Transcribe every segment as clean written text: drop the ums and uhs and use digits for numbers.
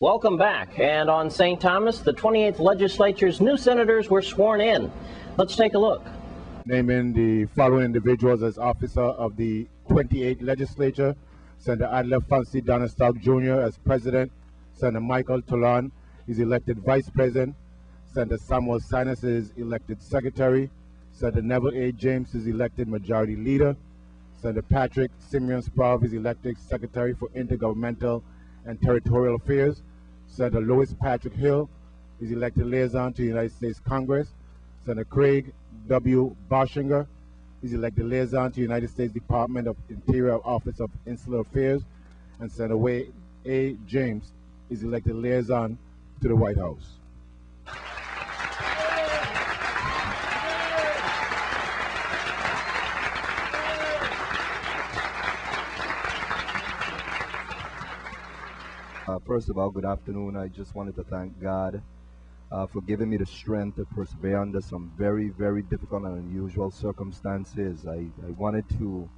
Welcome back. And on St. Thomas, the 28th Legislature's new senators were sworn in. Let's take a look. Naming the following individuals as officer of the 28th Legislature: Senator Adler Fancy Donnerstock Jr. as President. Senator Michael Tolan is elected Vice President. Senator Samuel Sinus is elected Secretary. Senator Neville A. James is elected Majority Leader. Senator Patrick Simeon Sprague is elected Secretary for Intergovernmental and Territorial Affairs. Senator Louis Patrick Hill is elected Liaison to the United States Congress. Senator Craig W. Barshinger is elected Liaison to the United States Department of Interior Office of Insular Affairs. And Senator Wade A. James is elected Liaison to the White House. First of all, good afternoon. I just wanted to thank God for giving me the strength to persevere under some very, very difficult and unusual circumstances. I wanted to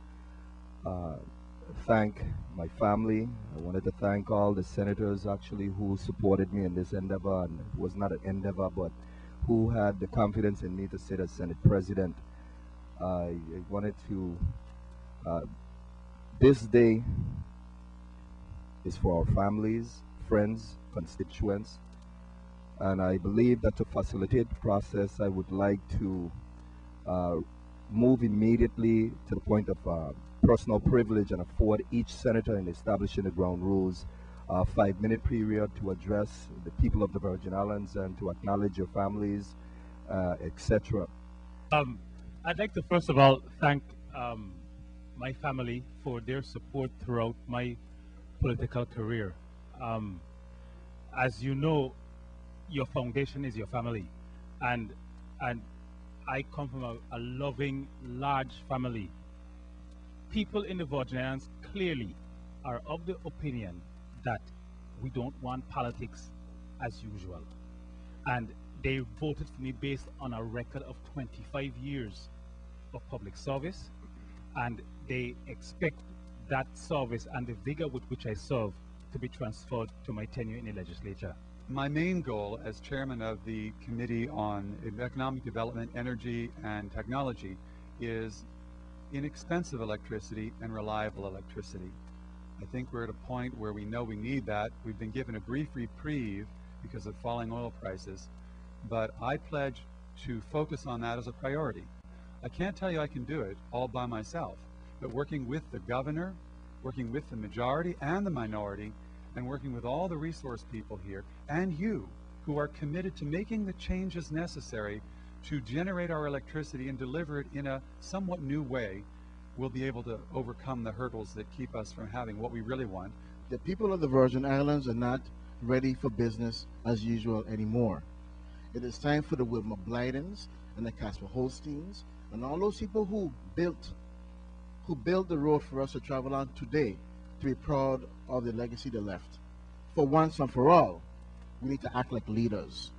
thank my family. I wanted to thank all the senators actually who supported me in this endeavor, and it was not an endeavor, but who had the confidence in me to sit as Senate President. I wanted to, this day is for our families, friends, constituents, and I believe that to facilitate the process, I would like to move immediately to the point of personal privilege and afford each senator in establishing the ground rules a 5-minute period to address the people of the Virgin Islands and to acknowledge your families, etc. I'd like to first of all thank my family for their support throughout my political career. As you know, your foundation is your family, and I come from a loving, large family. People in the Virgin Islands clearly are of the opinion that we don't want politics as usual, and they voted for me based on a record of 25 years of public service, and they expect that service and the vigor with which I serve to be transferred to my tenure in the legislature. My main goal as chairman of the Committee on Economic Development, Energy and Technology is inexpensive electricity and reliable electricity. I think we're at a point where we know we need that. We've been given a brief reprieve because of falling oil prices, but I pledge to focus on that as a priority. I can't tell you I can do it all by myself, but working with the governor, working with the majority and the minority, and working with all the resource people here, and you, who are committed to making the changes necessary to generate our electricity and deliver it in a somewhat new way, we'll be able to overcome the hurdles that keep us from having what we really want. The people of the Virgin Islands are not ready for business as usual anymore. It is time for the Wilma Blydens and the Casper Holsteins and all those people who built the road for us to travel on today to be proud of the legacy they left. For once and for all, we need to act like leaders.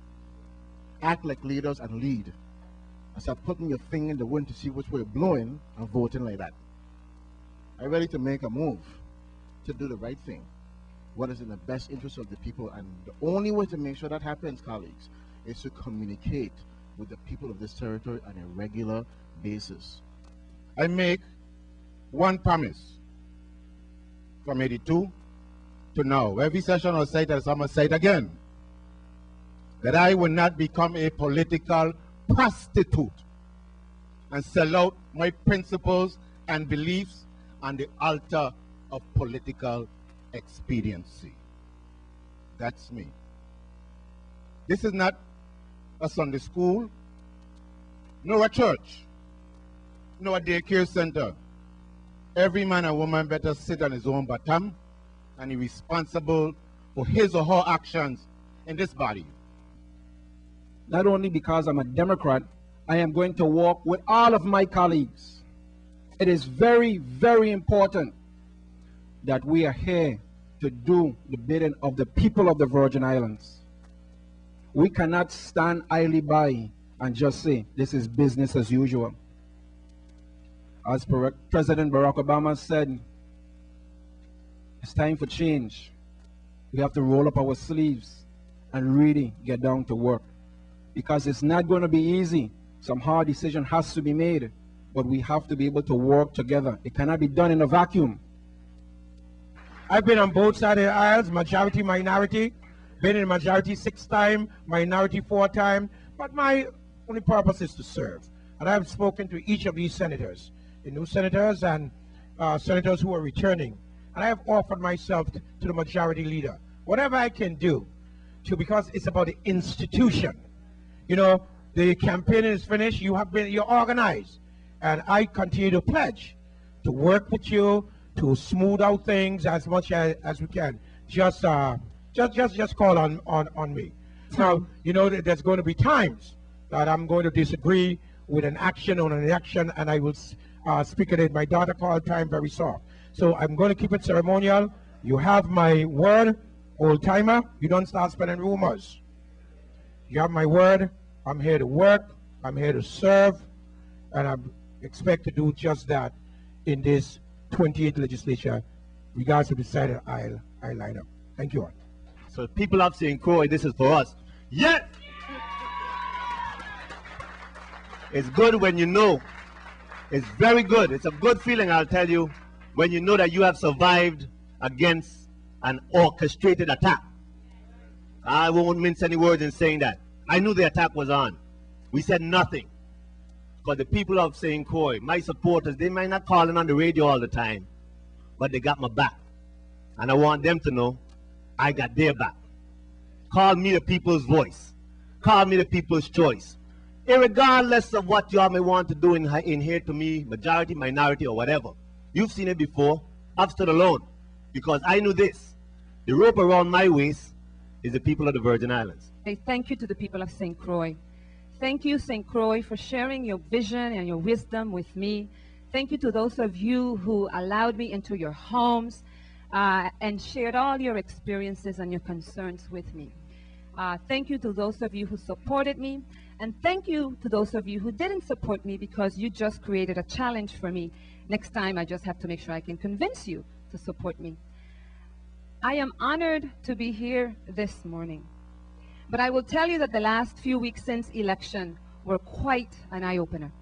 Act like leaders and lead. Instead of putting your finger in the wind to see which way you're blowing and voting like that. I'm ready to make a move to do the right thing. What is in the best interest of the people, and the only way to make sure that happens, colleagues, is to communicate with the people of this territory on a regular basis. I make one promise from 82 to now. Every session I'll say that, I'm going to say it again, that I will not become a political prostitute and sell out my principles and beliefs on the altar of political expediency. That's me. This is not a Sunday school, nor a church, nor a daycare center. Every man and woman better sit on his own bottom and be responsible for his or her actions in this body. Not only because I'm a Democrat, I am going to work with all of my colleagues. It is very, very important that we are here to do the bidding of the people of the Virgin Islands. We cannot stand idly by and just say, this is business as usual. As President Barack Obama said, it's time for change. We have to roll up our sleeves and really get down to work, because it's not going to be easy. Some hard decision has to be made, but we have to be able to work together. It cannot be done in a vacuum. I've been on both sides of the aisles, majority, minority. Been in majority 6 times, minority 4 times. But my only purpose is to serve. And I've spoken to each of these senators, the new senators and senators who are returning. And I have offered myself to the majority leader, whatever I can do, because it's about the institution. You know, the campaign is finished. You're organized, and I continue to pledge to work with you to smooth out things as much as we can. Just call on me. Now, you know that there's going to be times that I'm going to disagree with an action on an action, and I will speak at it. My daughter called time very soft. So I'm going to keep it ceremonial. You have my word, old timer. You don't start spreading rumors. You have my word. I'm here to work. I'm here to serve. And I expect to do just that in this 28th legislature, regardless of the side of the aisle I line up. Thank you all. So people of St. Croix, this is for us. Yes! It's good when you know. It's very good. It's a good feeling, I'll tell you, when you know that you have survived against an orchestrated attack. I won't mince any words in saying that. I knew the attack was on. We said nothing. Because the people of St. Croix, my supporters, they might not call in on the radio all the time, but they got my back. And I want them to know I got their back. Call me the people's voice. Call me the people's choice. Irregardless of what y'all may want to do in here to me, majority, minority, or whatever. You've seen it before. I've stood alone. Because I knew this. The rope around my waist is the people of the Virgin Islands. I thank you to the people of St. Croix. Thank you, St. Croix, for sharing your vision and your wisdom with me. Thank you to those of you who allowed me into your homes and shared all your experiences and your concerns with me. Thank you to those of you who supported me. And thank you to those of you who didn't support me, because you just created a challenge for me. Next time, I just have to make sure I can convince you to support me. I am honored to be here this morning. But I will tell you that the last few weeks since election were quite an eye-opener.